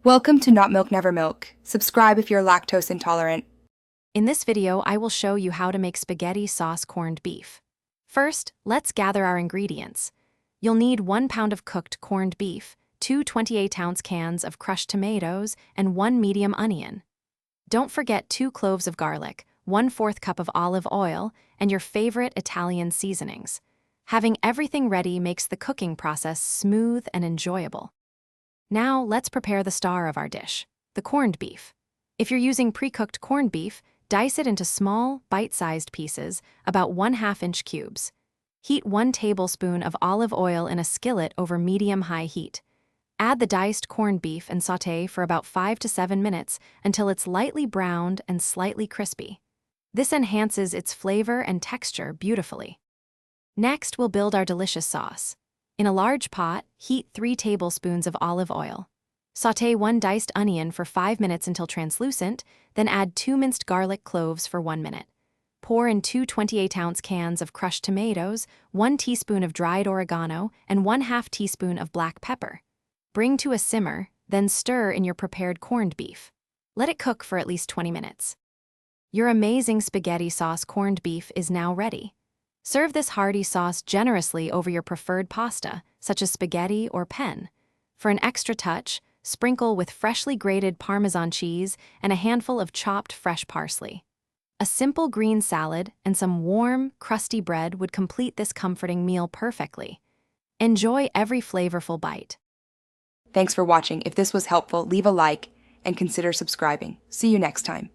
Welcome to Not Milk Never Milk. Subscribe if you're lactose intolerant. In this video, I will show you how to make spaghetti sauce corned beef. First, let's gather our ingredients. You'll need 1 pound of cooked corned beef, 2 28-ounce cans of crushed tomatoes, and 1 medium onion. Don't forget 2 cloves of garlic, 1/4 cup of olive oil, and your favorite Italian seasonings. Having everything ready makes the cooking process smooth and enjoyable. Now, let's prepare the star of our dish, the corned beef. If you're using pre-cooked corned beef, dice it into small, bite-sized pieces, about 1/2 inch cubes. Heat 1 tablespoon of olive oil in a skillet over medium-high heat. Add the diced corned beef and sauté for about 5 to 7 minutes until it's lightly browned and slightly crispy. This enhances its flavor and texture beautifully. Next, we'll build our delicious sauce. In a large pot, heat 3 tablespoons of olive oil. Sauté 1 diced onion for 5 minutes until translucent, then add 2 minced garlic cloves for 1 minute. Pour in 2 28-ounce cans of crushed tomatoes, 1 teaspoon of dried oregano, and 1/2 teaspoon of black pepper. Bring to a simmer, then stir in your prepared corned beef. Let it cook for at least 20 minutes. Your amazing spaghetti sauce corned beef is now ready. Serve this hearty sauce generously over your preferred pasta, such as spaghetti or penne. For an extra touch, sprinkle with freshly grated Parmesan cheese and a handful of chopped fresh parsley. A simple green salad and some warm, crusty bread would complete this comforting meal perfectly. Enjoy every flavorful bite. Thanks for watching. If this was helpful, leave a like and consider subscribing. See you next time.